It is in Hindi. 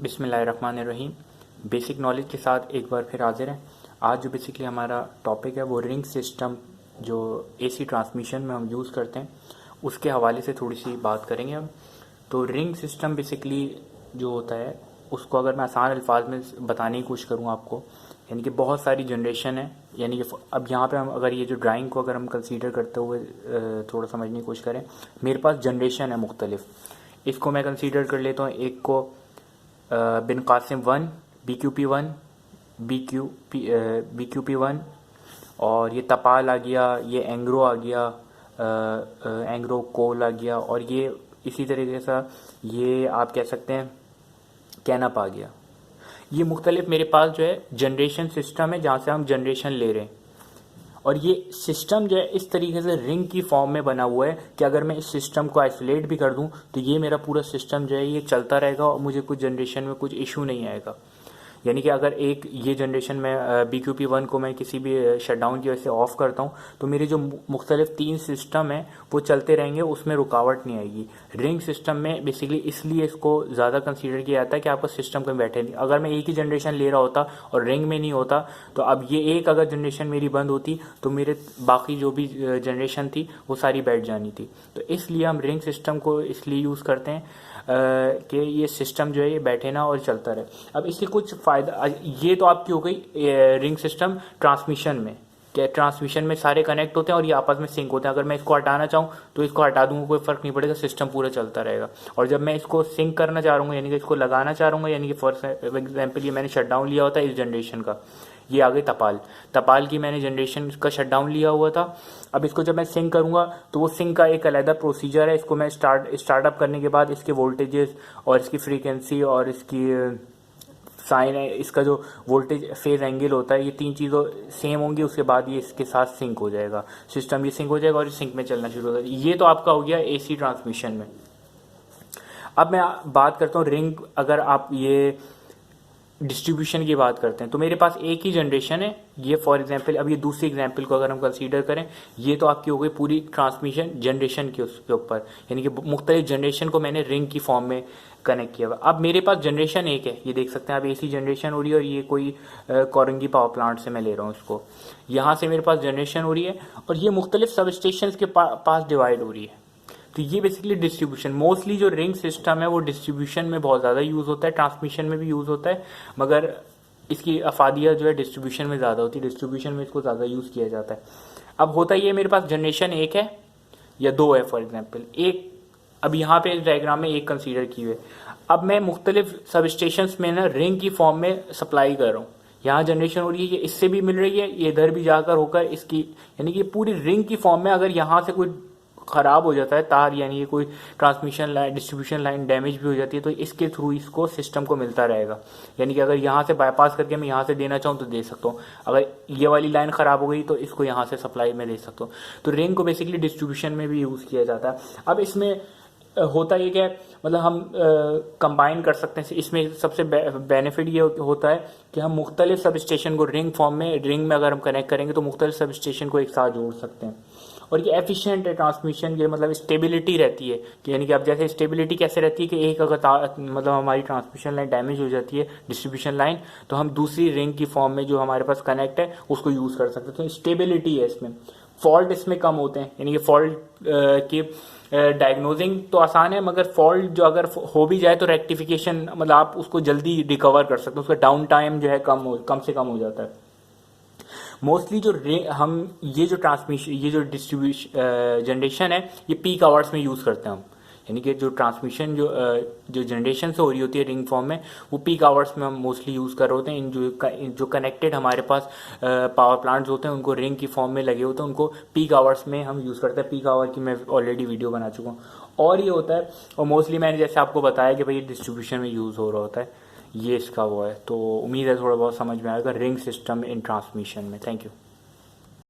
बिस्मिल्लाहिर्रहमानिर्रहीम। बेसिक नॉलेज के साथ एक बार फिर हाजिर हैं। आज जो बेसिकली हमारा टॉपिक है वो रिंग सिस्टम जो एसी ट्रांसमिशन में हम यूज़ करते हैं उसके हवाले से थोड़ी सी बात करेंगे हम। तो रिंग सिस्टम बेसिकली जो होता है उसको अगर मैं आसान अल्फाज में बताने की कोशिश करूँ आपको, यानी कि बहुत सारी जनरेशन है। यानी कि अब यहाँ पे हम अगर ये जो ड्राइंग को अगर हम कंसीडर करते हुए थोड़ा समझने की कोशिश करें, मेरे पास जनरेशन है मुख्तलिफ। इसको मैं कंसीडर कर लेता हूँ, एक को बिन कासिम 1, BQP1, BQP1, और ये तपाल आ गया, ये एंग्रो आ गया, एंग्रो कोल आ गया, और ये इसी तरीके से ये आप कह सकते हैं कैनप आ गया। ये मुख्तलिफ मेरे पास जो है जनरेशन सिस्टम है जहाँ से हम जनरेशन ले रहे हैं। और ये सिस्टम जो है इस तरीके से रिंग की फॉर्म में बना हुआ है कि अगर मैं इस सिस्टम को आइसोलेट भी कर दूं तो ये मेरा पूरा सिस्टम जो है ये चलता रहेगा और मुझे कुछ जनरेशन में कुछ इशू नहीं आएगा। यानी कि अगर एक ये जनरेशन में BQP1 को मैं किसी भी शटडाउन की वजह से ऑफ करता हूँ तो मेरे जो मुख्तलिफ 3 सिस्टम हैं वो चलते रहेंगे, उसमें रुकावट नहीं आएगी। रिंग सिस्टम में बेसिकली इसलिए इसको ज़्यादा कंसीडर किया जाता है कि आपका सिस्टम कहीं बैठे नहीं। अगर मैं एक ही जनरेशन ले रहा होता और रिंग में नहीं होता तो अब ये एक अगर जनरेशन मेरी बंद होती तो मेरे बाकी जो भी जनरेशन थी वो सारी बैठ जानी थी। तो इसलिए हम रिंग सिस्टम को इसलिए यूज़ करते हैं कि ये सिस्टम जो है ये बैठे ना और चलता रहे। अब इससे कुछ फ़ायदा, ये तो आपकी हो गई रिंग सिस्टम ट्रांसमिशन में, क्या ट्रांसमिशन में सारे कनेक्ट होते हैं और ये आपस में सिंक होते हैं। अगर मैं इसको हटाना चाहूँ तो इसको हटा दूंगा, कोई फ़र्क नहीं पड़ेगा, सिस्टम पूरा चलता रहेगा। और जब मैं इसको सिंक करना चाह रहा हूँ यानी कि इसको लगाना चाह रहा हूँ, यानी कि फॉर एग्जाम्पल ये मैंने शटडाउन लिया होता है इस जनरेशन का, ये आ गई तपाल की मैंने जनरेशन का शटडाउन लिया हुआ था। अब इसको जब मैं सिंक करूंगा तो वो सिंक का एक अलग प्रोसीजर है। इसको मैं स्टार्टअप करने के बाद इसके वोल्टेजेस और इसकी फ्रीक्वेंसी और इसकी साइन है, इसका जो वोल्टेज फेज एंगल होता है, ये 3 चीज़ों सेम होंगी। उसके बाद ये इसके साथ सिंक हो जाएगा, सिस्टम ये सिंक हो जाएगा और ये सिंक में चलना शुरू हो जाएगा। ये तो आपका हो गया AC ट्रांसमिशन में। अब मैं बात करता हूँ रिंग, अगर आप ये डिस्ट्रीब्यूशन की बात करते हैं तो मेरे पास एक ही जनरेशन है। ये फॉर एग्जांपल, अब ये दूसरी एग्जांपल को अगर हम कंसीडर करें, ये तो आपकी हो गई पूरी ट्रांसमिशन जनरेशन के उसके ऊपर, यानी कि मुख्तलिफ जनरेशन को मैंने रिंग की फॉर्म में कनेक्ट किया हुआ। अब मेरे पास जनरेशन एक है, ये देख सकते हैं आप, AC जनरेशन हो रही है और ये कोई कोरंगी पावर प्लांट से मैं ले रहा हूँ इसको। यहाँ से मेरे पास जनरेशन हो रही है और ये मुख्तलिफ सब स्टेशन के पास डिवाइड हो रही है। तो ये बेसिकली डिस्ट्रीब्यूशन, मोस्टली जो रिंग सिस्टम है वो डिस्ट्रीब्यूशन में बहुत ज़्यादा यूज़ होता है, ट्रांसमिशन में भी यूज़ होता है, मगर इसकी अफादियत जो है डिस्ट्रीब्यूशन में ज़्यादा होती है, डिस्ट्रीब्यूशन में इसको ज़्यादा यूज़ किया जाता है। अब होता ये मेरे पास जनरेशन एक है या 2 है, फॉर एग्जाम्पल एक, अब यहाँ पे इस डायग्राम में एक कंसीडर की हुई है। अब मैं मुख्तलिफ सब स्टेशन में ना रिंग की फॉर्म में सप्लाई कर रहा हूँ। यहाँ जनरेशन हो रही है, ये इससे भी मिल रही है, ये इधर भी जाकर होकर इसकी, यानी कि पूरी रिंग की फॉर्म में अगर यहाँ से कोई ख़राब हो जाता है तार, यानी कि कोई transmission line distribution line damage भी हो जाती है तो इसके थ्रू इसको सिस्टम को मिलता रहेगा। यानी कि अगर यहाँ से बाईपास करके मैं यहाँ से देना चाहूँ तो दे सकता हूँ, अगर ये वाली लाइन ख़राब हो गई तो इसको यहाँ से सप्लाई में दे सकता हूँ। तो रिंग को बेसिकली डिस्ट्रीब्यूशन में भी यूज़ किया जाता है। अब इसमें होता ये क्या है, मतलब हम कंबाइन कर सकते हैं। इसमें सबसे बेनिफिट ये होता है कि हम मुख्तलिफ सब स्टेशन को रिंग फॉर्म में, रिंग में अगर हम कनेक्ट करेंगे तो मुख्तलिफ सब स्टेशन को एक साथ जोड़ सकते हैं। और ये एफिशिएंट है ट्रांसमिशन के, मतलब स्टेबिलिटी रहती है कि, यानी कि अब जैसे स्टेबिलिटी कैसे रहती है कि एक अगर मतलब हमारी ट्रांसमिशन लाइन डैमेज हो जाती है डिस्ट्रीब्यूशन लाइन, तो हम दूसरी रिंग की फॉर्म में जो हमारे पास कनेक्ट है उसको यूज़ कर सकते हैं। तो स्टेबिलिटी है इसमें, फॉल्ट इसमें कम होते हैं, यानी कि फॉल्ट की डायग्नोजिंग तो आसान है, मगर फॉल्ट जो अगर हो भी जाए तो रेक्टिफिकेशन, मतलब आप उसको जल्दी रिकवर कर सकते हैं, उसका डाउन टाइम जो है कम से कम हो जाता है। मोस्टली जो हम ये जो ट्रांसमिशन, ये जो डिस्ट्रीब्यूशन जनरेशन है ये पीक आवर्स में यूज़ करते हैं हम, यानी कि जो ट्रांसमिशन जो जनरेशन से हो रही होती है रिंग फॉर्म में वो पीक आवर्स में हम मोस्टली यूज़ कर रहे होते हैं। इन जो कनेक्टेड हमारे पास पावर प्लांट्स होते हैं उनको रिंग की फॉर्म में लगे होते हैं, उनको पीक आवर्स में हम यूज़ करते हैं। पीक आवर की मैं ऑलरेडी वीडियो बना चुका हूँ। और ये होता है, और मोस्टली मैंने जैसे आपको बताया कि भाई डिस्ट्रीब्यूशन में यूज़ हो रहा होता है, ये इसका वो है। तो उम्मीद है थोड़ा बहुत समझ में आएगा रिंग सिस्टम इन ट्रांसमिशन में। Thank you.